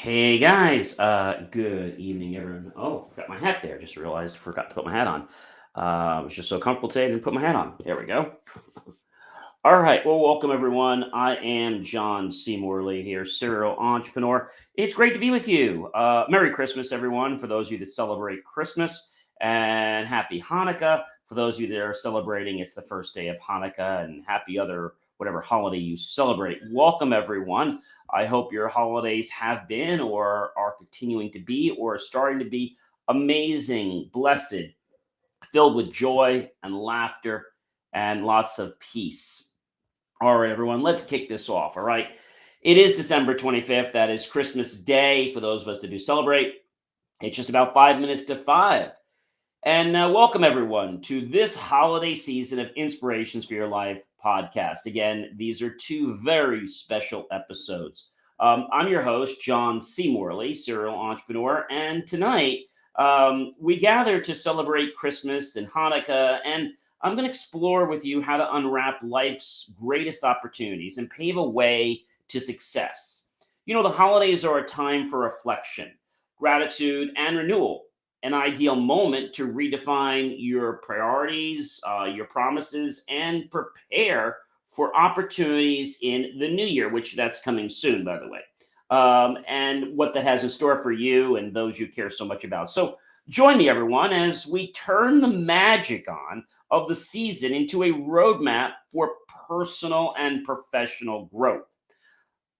Hey guys, good evening, everyone. Oh, got my hat there. Just realized forgot to put my hat on. I was just so comfortable today, I didn't put my hat on. There we go. All right, well, welcome everyone. I am John C. Morley here, serial entrepreneur. It's great to be with you. Merry Christmas, everyone, for those of you that celebrate Christmas, and Happy Hanukkah for those of you that are celebrating. It's the first day of Hanukkah, and happy other whatever holiday you celebrate. Welcome, everyone. I hope your holidays have been, or are continuing to be, or are starting to be amazing, blessed, filled with joy and laughter and lots of peace. All right, everyone, let's kick this off. All right. It is December 25th. That is Christmas Day for those of us that do celebrate. It's just about 5 minutes to five. And welcome, everyone, to this holiday season of Inspirations for Your Life podcast. Again, these are two very special episodes. I'm your host, John C. Morley, serial entrepreneur. And tonight, we gather to celebrate Christmas and Hanukkah. And I'm going to explore with you how to unwrap life's greatest opportunities and pave a way to success. You know, the holidays are a time for reflection, gratitude, and renewal, an ideal moment to redefine your priorities, your promises, and prepare for opportunities in the new year, which that's coming soon, by the way, and what that has in store for you and those you care so much about. So join me, everyone, as we turn the magic on of the season into a roadmap for personal and professional growth.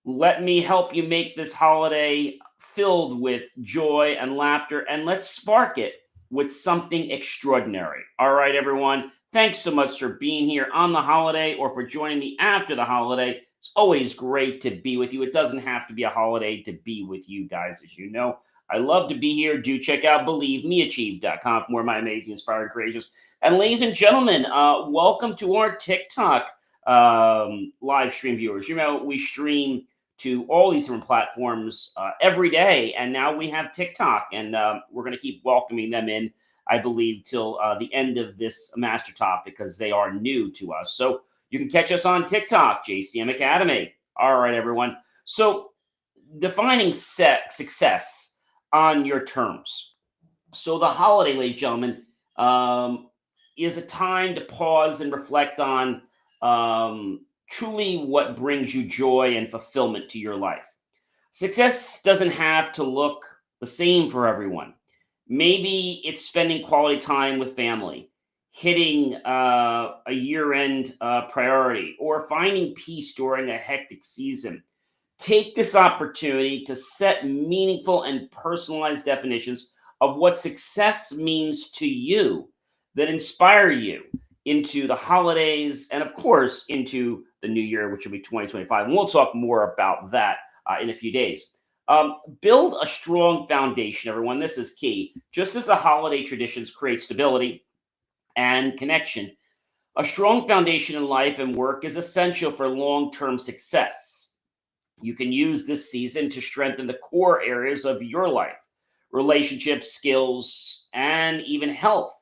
Let me help you make this holiday filled with joy and laughter, and let's spark it with something extraordinary. All right, everyone. Thanks so much for being here on the holiday or for joining me after the holiday. It's always great to be with you. It doesn't have to be a holiday to be with you guys, as you know. I love to be here. Do check out believemeachieve.com for more of my amazing, inspiring, courageous. And ladies and gentlemen, welcome to our TikTok live stream viewers. You know, we stream to all these different platforms every day. And now we have TikTok, and we're going to keep welcoming them in, I believe, till the end of this master top because they are new to us. So you can catch us on TikTok, JCM Academy. All right, everyone. So defining success on your terms. So the holiday, ladies and gentlemen, is a time to pause and reflect on truly what brings you joy and fulfillment to your life. Success doesn't have to look the same for everyone. Maybe it's spending quality time with family, hitting a year end priority, or finding peace during a hectic season. Take this opportunity to set meaningful and personalized definitions of what success means to you that inspire you into the holidays and, of course, into the new year, which will be 2025. And we'll talk more about that in a few days. Build a strong foundation, everyone. This is key. Just as the holiday traditions create stability and connection, a strong foundation in life and work is essential for long term success. You can use this season to strengthen the core areas of your life: relationships, skills, and even health.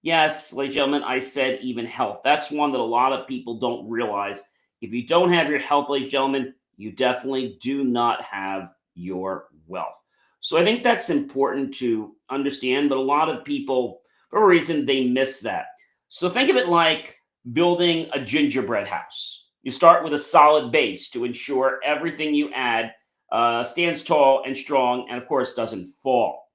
Yes, ladies and gentlemen, I said even health. That's one that a lot of people don't realize. If you don't have your health, ladies and gentlemen, you definitely do not have your wealth. So I think that's important to understand, but a lot of people, for a reason, they miss that. So think of it like building a gingerbread house. You start with a solid base to ensure everything you add stands tall and strong, and of course, doesn't fall.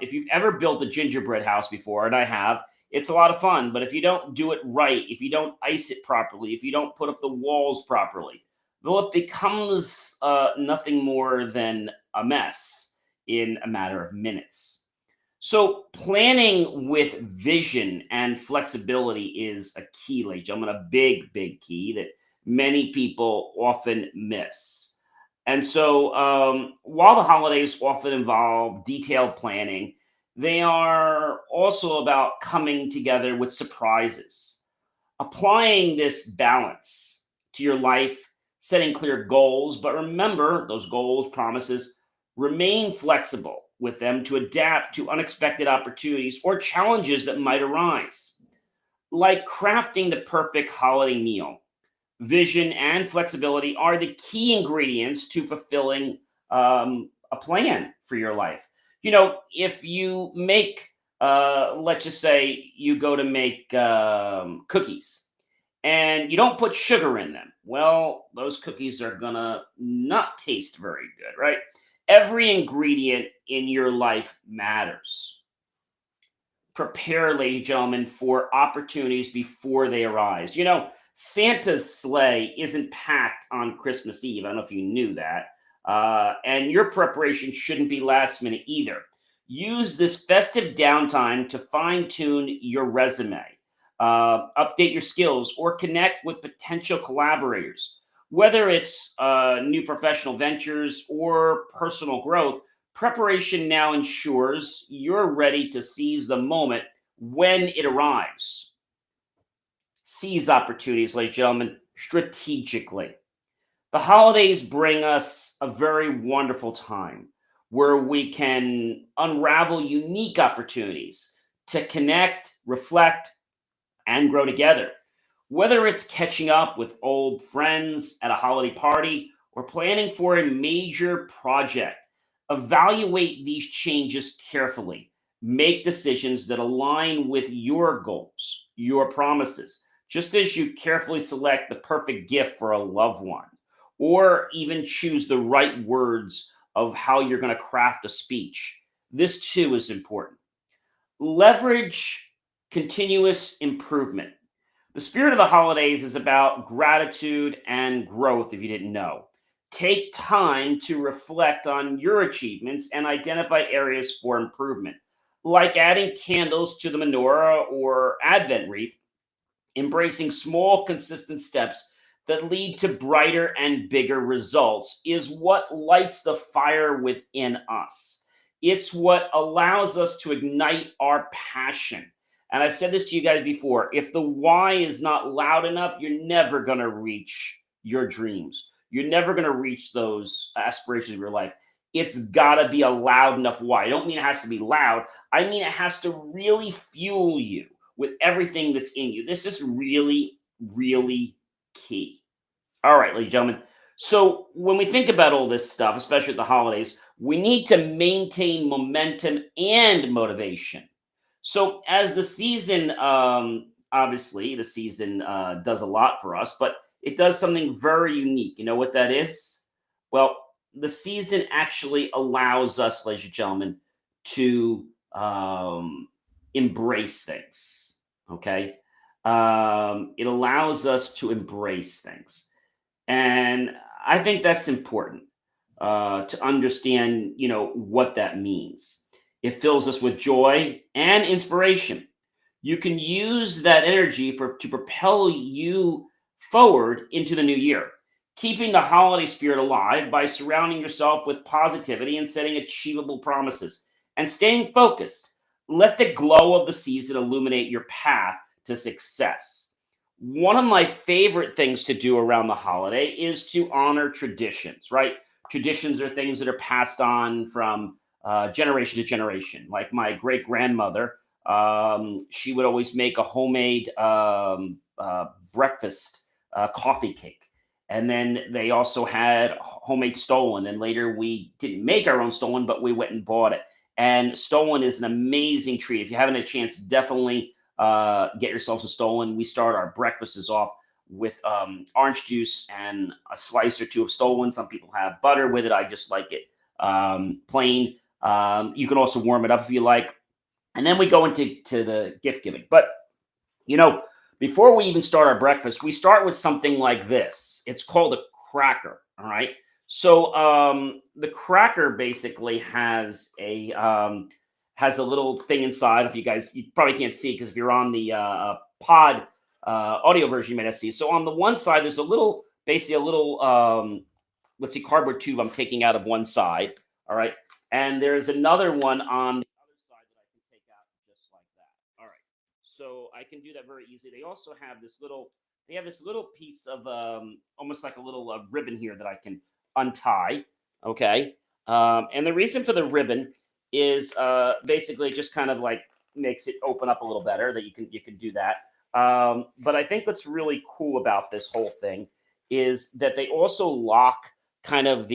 If you've ever built a gingerbread house before, and I have, it's a lot of fun. But if you don't do it right, if you don't ice it properly, if you don't put up the walls properly, well, it becomes nothing more than a mess in a matter of minutes. So, planning with vision and flexibility is a key, ladies and gentlemen, a big, big key that many people often miss. And so, while the holidays often involve detailed planning, they are also about coming together with surprises. Applying this balance to your life, setting clear goals, but remember those goals, promises, remain flexible with them to adapt to unexpected opportunities or challenges that might arise. Like crafting the perfect holiday meal, vision and flexibility are the key ingredients to fulfilling a plan for your life. If you make, let's just say you go to make cookies and you don't put sugar in them, well, those cookies are gonna not taste very good, right? Every ingredient in your life matters. Prepare, ladies and gentlemen, for opportunities before they arise. Santa's sleigh isn't packed on Christmas Eve. I don't know if you knew that. And your preparation shouldn't be last minute either. Use this festive downtime to fine tune your resume, update your skills, or connect with potential collaborators. Whether it's new professional ventures or personal growth, preparation now ensures you're ready to seize the moment when it arrives. Seize opportunities, ladies and gentlemen, strategically. The holidays bring us a very wonderful time where we can unravel unique opportunities to connect, reflect, and grow together. Whether it's catching up with old friends at a holiday party or planning for a major project, evaluate these changes carefully. Make decisions that align with your goals, your promises, just as you carefully select the perfect gift for a loved one, or even choose the right words of how you're going to craft a speech. This too is important. Leverage continuous improvement. The spirit of the holidays is about gratitude and growth, if you didn't know. Take time to reflect on your achievements and identify areas for improvement, like adding candles to the menorah or Advent wreath. Embracing small, consistent steps that lead to brighter and bigger results is what lights the fire within us. It's what allows us to ignite our passion. And I've said this to you guys before, if the why is not loud enough, you're never going to reach your dreams. You're never going to reach those aspirations of your life. It's got to be a loud enough why. I don't mean it has to be loud. I mean it has to really fuel you with everything that's in you. This is really, really key. All right, ladies and gentlemen. So when we think about all this stuff, especially at the holidays, we need to maintain momentum and motivation. So as the season, obviously, the season does a lot for us, but it does something very unique. You know what that is? Well, the season actually allows us, ladies and gentlemen, to embrace things. Okay. It allows us to embrace things. And I think that's important to understand, what that means. It fills us with joy and inspiration. You can use that energy to propel you forward into the new year, keeping the holiday spirit alive by surrounding yourself with positivity and setting achievable promises and staying focused. Let the glow of the season illuminate your path to success. One of my favorite things to do around the holiday is to honor traditions, right? Traditions are things that are passed on from generation to generation. Like my great grandmother, she would always make a homemade breakfast coffee cake. And then they also had homemade Stollen. And later we didn't make our own Stollen, but we went and bought it. And Stollen is an amazing treat. If you haven't had a chance, definitely get yourselves a Stollen. We start our breakfasts off with orange juice and a slice or two of Stollen. Some people have butter with it. I just like it plain. You can also warm it up if you like. And then we go into the gift giving. But, before we even start our breakfast, we start with something like this. It's called a cracker. All right. So the cracker basically has a little thing inside. If you probably can't see because if you're on the pod audio version, you may not see. So on the one side, there's basically a little let's see, cardboard tube I'm taking out of one side. All right, and there's another one on the other side that I can take out just like that. All right, so I can do that very easily. They also have this little. They have this little piece of almost like a little ribbon here that I can untie. Okay, and the reason for the ribbon is basically just kind of like makes it open up a little better that you can do that. But I think what's really cool about this whole thing is that they also lock kind of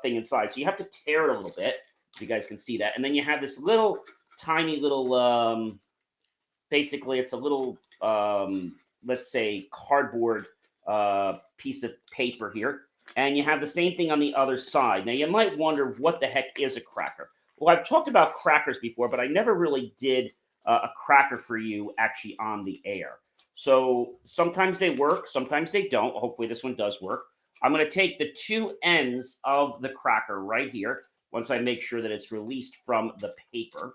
thing inside. So you have to tear it a little bit. If you guys can see that, and then you have this little tiny little basically it's a little let's say cardboard piece of paper here, and you have the same thing on the other side. Now you might wonder what the heck is a cracker. Well, I've talked about crackers before, but I never really did a cracker for you actually on the air. So sometimes they work, sometimes they don't. Hopefully this one does work. I'm going to take the two ends of the cracker right here once I make sure that it's released from the paper.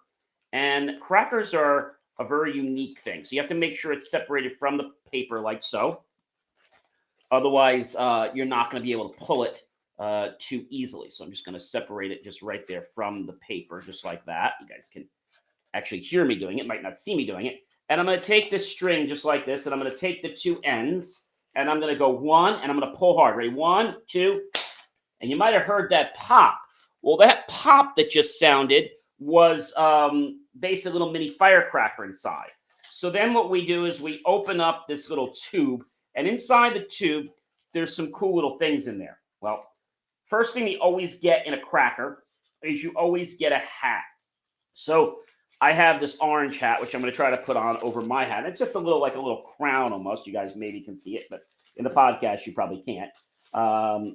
And crackers are a very unique thing. So you have to make sure it's separated from the paper like so. Otherwise, you're not going to be able to pull it too easily. So I'm just going to separate it just right there from the paper, just like that. You guys can actually hear me doing it, might not see me doing it. And I'm going to take this string just like this, and I'm going to take the two ends, and I'm going to go one, and I'm going to pull hard. Ready? 1, 2, and you might have heard that pop. Well, that pop that just sounded was basically a little mini firecracker inside. So then what we do is we open up this little tube, and inside the tube, there's some cool little things in there. Well, first thing you always get in a cracker is you always get a hat. So I have this orange hat, which I'm going to try to put on over my hat. It's just a little like a little crown almost. You guys maybe can see it, but in the podcast, you probably can't.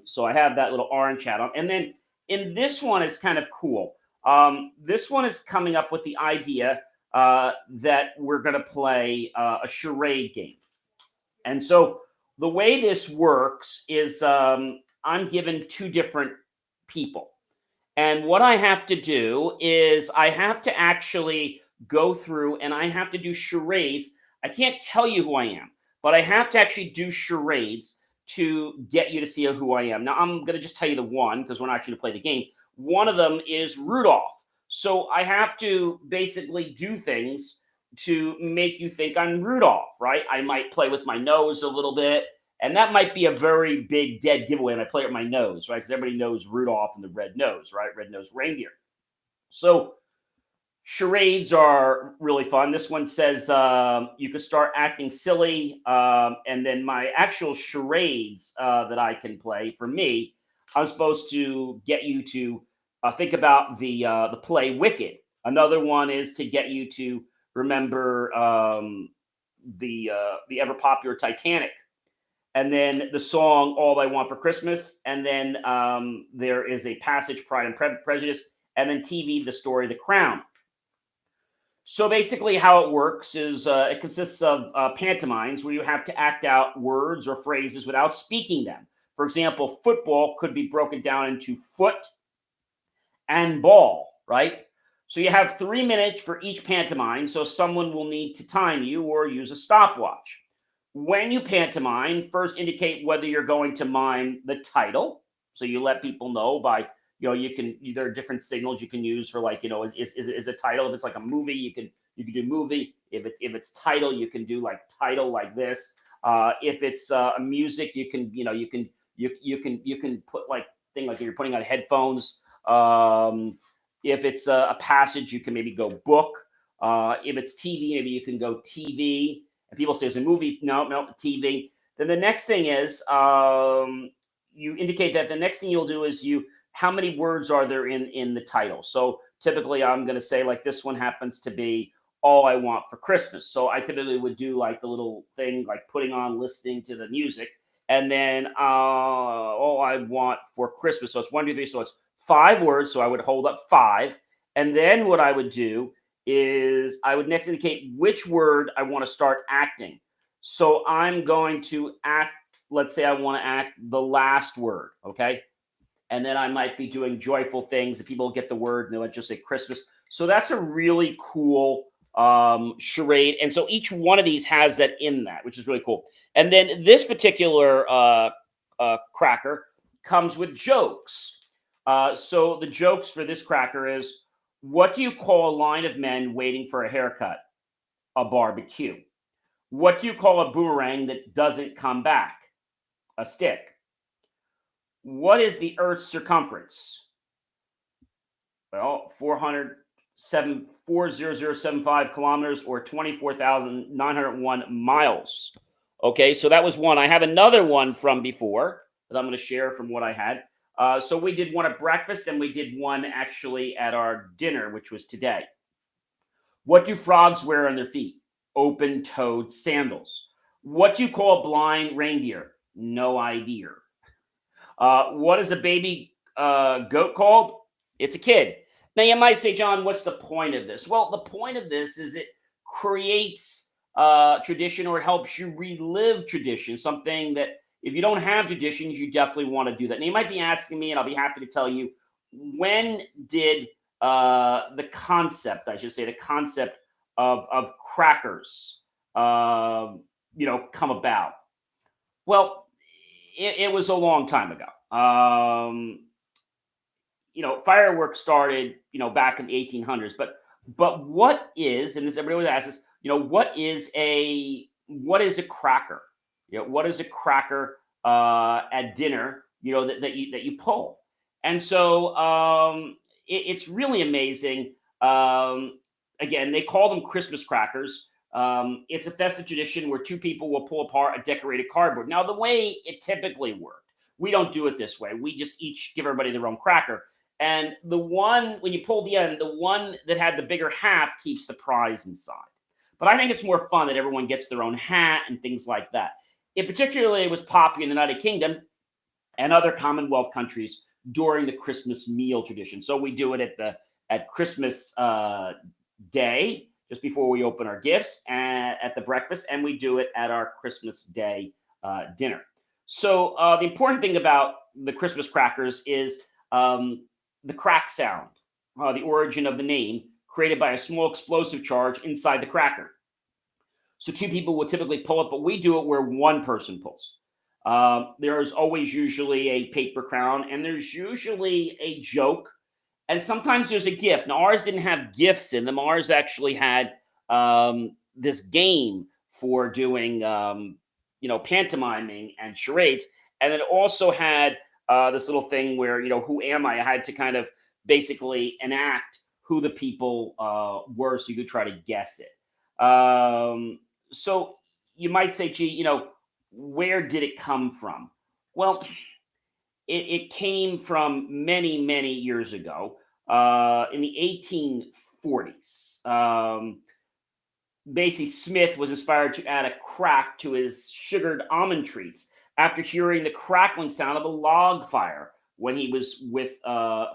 So I have that little orange hat on. And then in this one is kind of cool. This one is coming up with the idea that we're going to play a charade game. And so the way this works is I'm given two different people. And what I have to do is I have to actually go through and I have to do charades. I can't tell you who I am, but I have to actually do charades to get you to see who I am. Now, I'm going to just tell you the one because we're not actually going to play the game. One of them is Rudolph. So I have to basically do things to make you think I'm Rudolph, right? I might play with my nose a little bit. And that might be a very big dead giveaway. And I play with my nose, right? Because everybody knows Rudolph and the red nose, right? Red-nosed reindeer. So charades are really fun. This one says you can start acting silly. And then my actual charades that I can play, for me, I'm supposed to get you to think about the play Wicked. Another one is to get you to remember the ever popular Titanic. And then the song All I Want for Christmas. And then there is a passage, Pride and Prejudice. And then TV, the story, The Crown. So basically how it works is it consists of pantomimes where you have to act out words or phrases without speaking them. For example, football could be broken down into foot and ball, right? So you have 3 minutes for each pantomime. So someone will need to time you or use a stopwatch. When you pantomime, first indicate whether you're going to mime the title. So you let people know by, there are different signals you can use for like, is a title. If it's like a movie, you can do movie. If it's title, you can do like title like this. If it's a music, you can put like thing like you're putting on headphones. If it's a passage, you can maybe go book. If it's TV, maybe you can go TV. People say it's a movie. No, TV. Then the next thing is you indicate that the next thing you'll do is how many words are there in the title. So typically I'm going to say like this one happens to be All I Want for Christmas. So I typically would do like the little thing like putting on listening to the music and then All I Want for Christmas. So it's 1, 2, 3. So it's 5 words. So I would hold up 5. And then what I would do is I would next indicate which word I want to start acting. So I'm going to act, let's say I want to act the last word, okay? And then I might be doing joyful things and people get the word and they'll just say Christmas. So that's a really cool charade. And so each one of these has that in that, which is really cool. And then this particular cracker comes with jokes. So the jokes for this cracker is, what do you call a line of men waiting for a haircut? A barbecue. What do you call a boomerang that doesn't come back? A stick. What is the Earth's circumference? Well, 400,75 kilometers or 24,901 miles. Okay, so that was one. I have another one from before that I'm going to share from what I had. So we did one at breakfast and we did one actually at our dinner, which was today. What do frogs wear on their feet? Open toed sandals. What do you call a blind reindeer? No idea. What is a baby goat called? It's a kid. Now you might say, John, what's the point of this? Well, the point of this is it creates tradition, or it helps you relive tradition. Something that if you don't have traditions, you definitely want to do that. Now you might be asking me, and I'll be happy to tell you, when did the concept, I should say, the concept of crackers, come about? Well, it was a long time ago. Fireworks started, back in the 1800s. But what is, and as everybody always asks us, what is a cracker? What is a cracker at dinner? That you pull, and so it's really amazing. Again, they call them Christmas crackers. It's a festive tradition where two people will pull apart a decorated cardboard. Now, the way it typically worked, we don't do it this way. We just each give everybody their own cracker. And the one, when you pull the end, the one that had the bigger half keeps the prize inside. But I think it's more fun that everyone gets their own hat and things like that. It particularly was popular in the United Kingdom and other Commonwealth countries during the Christmas meal tradition. So we do it at Christmas Day, just before we open our gifts, at the breakfast, and we do it at our Christmas Day dinner. So the important thing about the Christmas crackers is the crack sound, the origin of the name, created by a small explosive charge inside the cracker. So two people will typically pull it, but we do it where one person pulls. There's always usually a paper crown, and there's usually a joke, and sometimes there's a gift. Now, ours didn't have gifts in them. Ours actually had this game for doing, pantomiming and charades, and it also had this little thing where, who am I? I had to kind of basically enact who the people were, so you could try to guess it. So you might say, gee, where did it come from? Well, it came from many, many years ago, in the 1840s. Basically, Smith was inspired to add a crack to his sugared almond treats after hearing the crackling sound of a log fire when he was with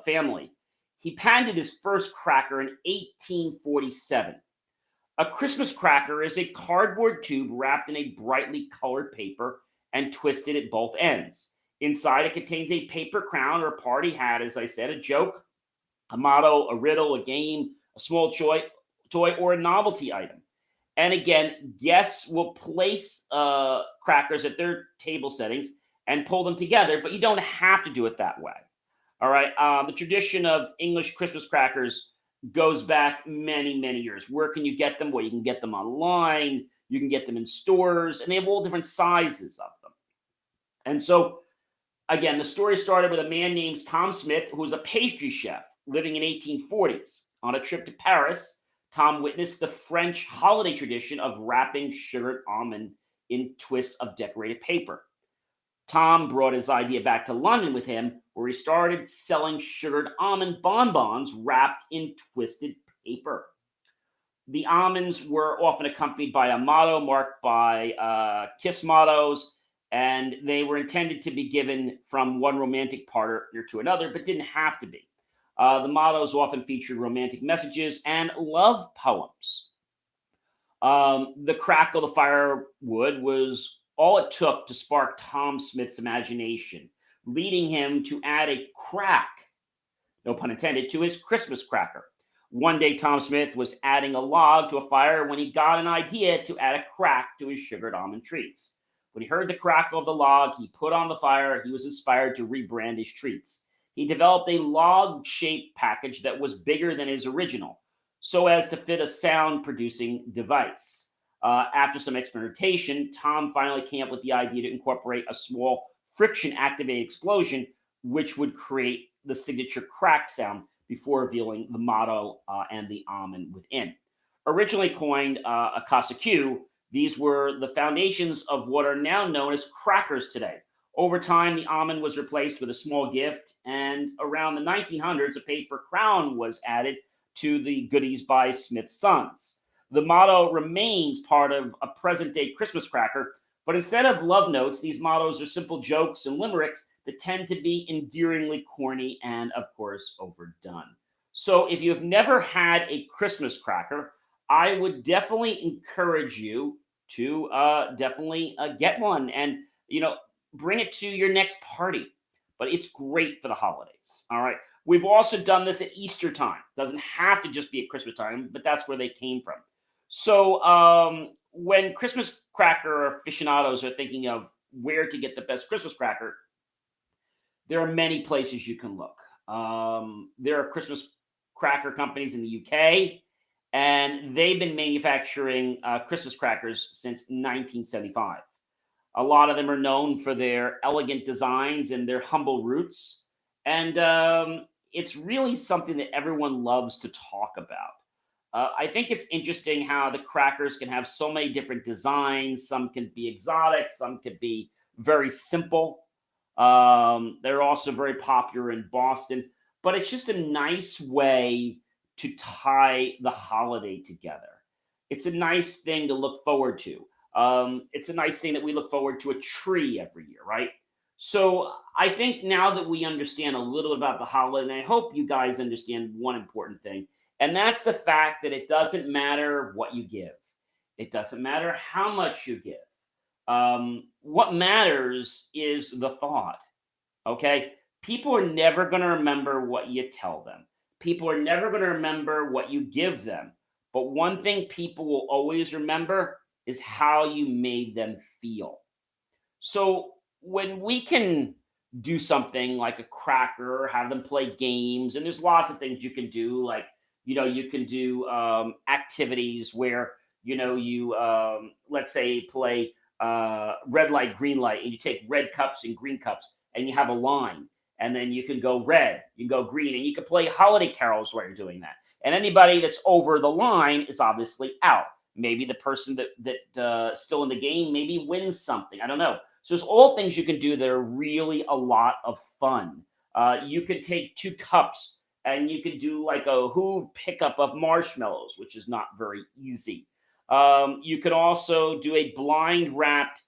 family. He patented his first cracker in 1847. A Christmas cracker is a cardboard tube wrapped in a brightly colored paper and twisted at both ends. Inside, it contains a paper crown or a party hat, as I said, a joke, a motto, a riddle, a game, a small toy, or a novelty item. And again, guests will place crackers at their table settings and pull them together, but you don't have to do it that way. All right. The tradition of English Christmas crackers goes back many, many years. Where can you get them? Well, you can get them online, you can get them in stores, and they have all different sizes of them. And so, again, the story started with a man named Tom Smith, who was a pastry chef living in 1840s. On a trip to Paris, Tom witnessed the French holiday tradition of wrapping sugared almond in twists of decorated paper. Tom brought his idea back to London with him, where he started selling sugared almond bonbons wrapped in twisted paper. The almonds were often accompanied by a motto marked by kiss mottos, and they were intended to be given from one romantic partner to another, but didn't have to be. The mottos often featured romantic messages and love poems. The crackle of the firewood was all it took to spark Tom Smith's imagination, leading him to add a crack, no pun intended, to his Christmas cracker. One day, Tom Smith was adding a log to a fire when he got an idea to add a crack to his sugared almond treats. When he heard the crackle of the log he put on the fire, he was inspired to rebrand his treats. He developed a log-shaped package that was bigger than his original, so as to fit a sound-producing device. After some experimentation, Tom finally came up with the idea to incorporate a small friction-activated explosion, which would create the signature crack sound before revealing the motto and the almond within. Originally coined a Casa Q, these were the foundations of what are now known as crackers today. Over time, the almond was replaced with a small gift, and around the 1900s, a paper crown was added to the goodies by Smith's Sons. The motto remains part of a present day Christmas cracker, but instead of love notes, these mottos are simple jokes and limericks that tend to be endearingly corny and, of course, overdone. So, if you've never had a Christmas cracker, I would definitely encourage you to definitely get one and, you know, bring it to your next party. But it's great for the holidays. All right. We've also done this at Easter time. Doesn't have to just be at Christmas time, but that's where they came from. So when Christmas cracker aficionados are thinking of where to get the best Christmas cracker, there are many places you can look. There are Christmas cracker companies in the UK, and they've been manufacturing Christmas crackers since 1975. A lot of them are known for their elegant designs and their humble roots. And it's really something that everyone loves to talk about. I think it's interesting how the crackers can have so many different designs. Some can be exotic, some could be very simple. They're also very popular in Boston, but it's just a nice way to tie the holiday together. It's a nice thing to look forward to. It's a nice thing that we look forward to a tree every year, right? So I think now that we understand a little about the holiday, and I hope you guys understand one important thing, and that's the fact that it doesn't matter what you give. It doesn't matter how much you give. What matters is the thought. Okay. People are never going to remember what you tell them. People are never going to remember what you give them. But one thing people will always remember is how you made them feel. So when we can do something like a cracker, have them play games, and there's lots of things you can do, like you can do activities where you let's say play red light, green light, and you take red cups and green cups, and you have a line, and then you can go red, you can go green, and you can play holiday carols while you're doing that. And anybody that's over the line is obviously out. Maybe the person that still in the game maybe wins something. I don't know. So there's all things you can do that are really a lot of fun. You could take two cups and you could do like a who pickup of marshmallows, which is not very easy. You could also do a blind wrapped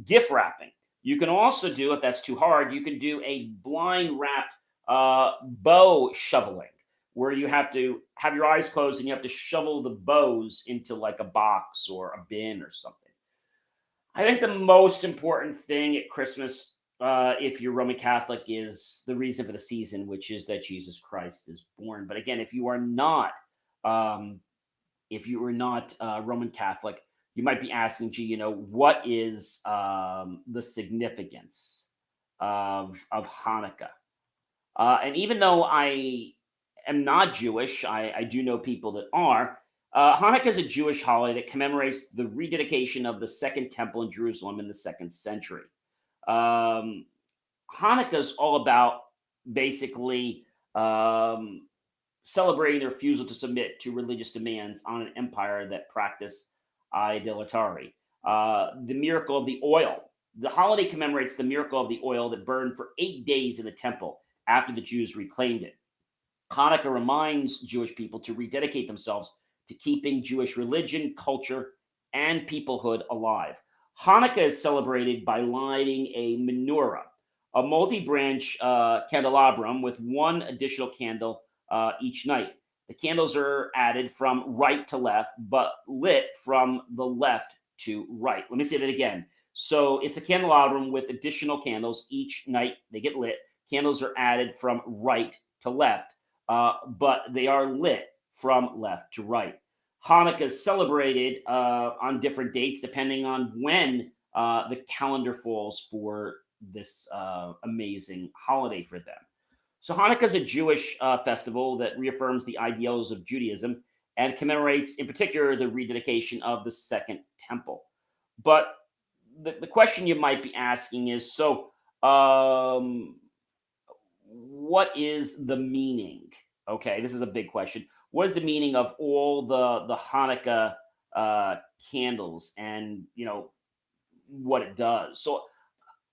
gift wrapping. You can also do, if that's too hard, you can do a blind wrapped bow shoveling, where you have to have your eyes closed and you have to shovel the bows into like a box or a bin or something. I think the most important thing at Christmas, if you're Roman Catholic, is the reason for the season, which is that Jesus Christ is born. But again, um, if you were not Roman Catholic, you might be asking, gee, what is the significance of Hanukkah? And even though I am not Jewish, I do know people that are. Hanukkah is a Jewish holiday that commemorates the rededication of the Second Temple in Jerusalem in the second century. Um, Hanukkah is all about basically celebrating their refusal to submit to religious demands on an empire that practiced idolatry. The miracle of the oil. The holiday commemorates the miracle of the oil that burned for 8 days in the temple after the Jews reclaimed it. Hanukkah reminds Jewish people to rededicate themselves to keeping Jewish religion, culture, and peoplehood alive. Hanukkah is celebrated by lighting a menorah, a multi branch candelabrum with one additional candle each night. The candles are added from right to left, but lit from the left to right. Let me say that again. So it's a candelabrum with additional candles each night. They get lit. Candles are added from right to left, but they are lit from left to right. Hanukkah is celebrated on different dates depending on when the calendar falls for this amazing holiday for them. So Hanukkah is a Jewish festival that reaffirms the ideals of Judaism and commemorates, in particular, the rededication of the Second Temple. But the question you might be asking is, so what is the meaning? Okay, this is a big question. What is the meaning of all the Hanukkah candles, and what it does? So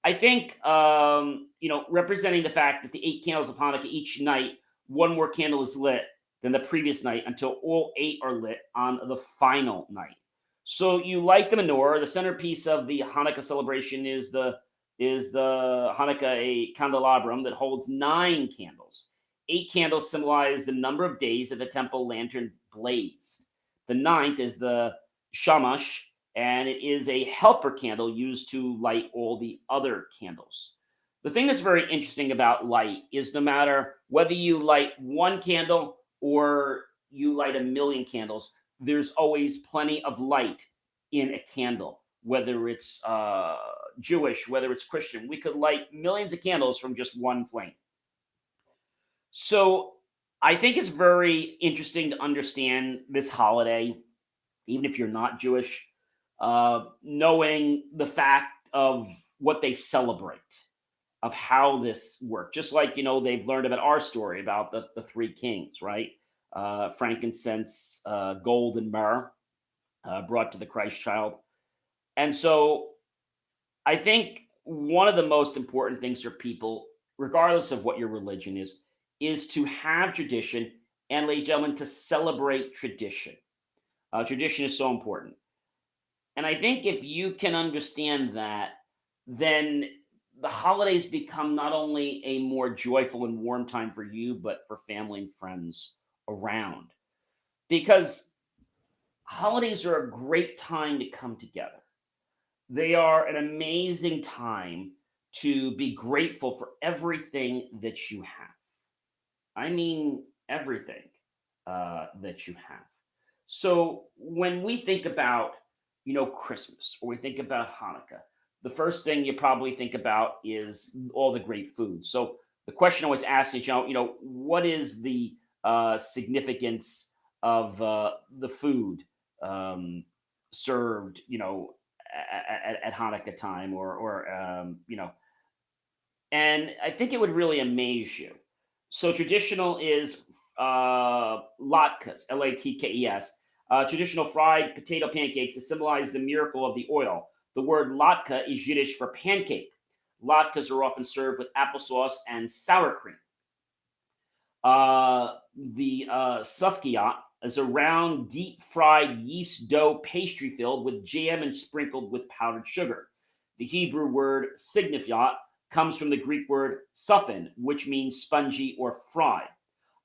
I think, representing the fact that the 8 candles of Hanukkah each night, one more candle is lit than the previous night until all eight are lit on the final night. So you light the menorah. The centerpiece of the Hanukkah celebration is the Hanukkah a candelabrum that holds 9 candles. 8 candles symbolize the number of days that the temple lantern blazed. The ninth is the shamash, and it is a helper candle used to light all the other candles. The thing that's very interesting about light is no matter whether you light one candle or you light a million candles, there's always plenty of light in a candle, whether it's Jewish, whether it's Christian. We could light millions of candles from just one flame. So I think it's very interesting to understand this holiday, even if you're not Jewish, knowing the fact of what they celebrate, of how this worked. Just like, they've learned about our story about the three kings, right? Frankincense, gold, and myrrh brought to the Christ child. And so I think one of the most important things for people, regardless of what your religion is to have tradition and, ladies and gentlemen, to celebrate tradition. Tradition is so important. And I think if you can understand that, then the holidays become not only a more joyful and warm time for you, but for family and friends around. Because holidays are a great time to come together. They are an amazing time to be grateful for everything that you have. I mean, everything that you have. So when we think about, Christmas or we think about Hanukkah, the first thing you probably think about is all the great food. So the question I was asked is, what is the significance of the food um, served, at Hanukkah time, and I think it would really amaze you. So traditional is latkes, latkes, traditional fried potato pancakes that symbolize the miracle of the oil. The word latke is Yiddish for pancake. Latkes are often served with applesauce and sour cream. The sufkiyat is a round, deep fried yeast dough pastry filled with jam and sprinkled with powdered sugar. The Hebrew word signifiat comes from the Greek word suffin, which means spongy or fried.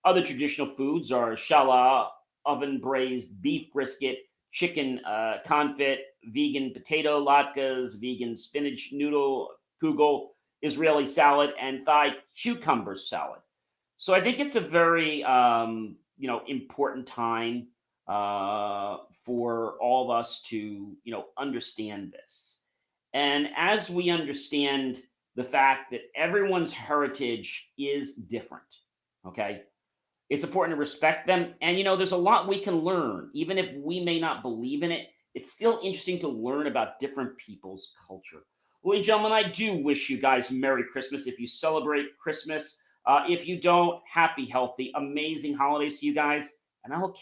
Other traditional foods are challah, oven braised beef brisket, chicken confit, vegan potato latkes, vegan spinach noodle kugel, Israeli salad, and Thai cucumber salad. So I think it's a very important time for all of us to understand this. And as we understand the fact that everyone's heritage is different, okay, it's important to respect them. And there's a lot we can learn, even if we may not believe in it. It's still interesting to learn about different people's culture. Ladies and gentlemen, I do wish you guys Merry Christmas if you celebrate Christmas. If you don't, happy, healthy, amazing holidays to you guys. And I'll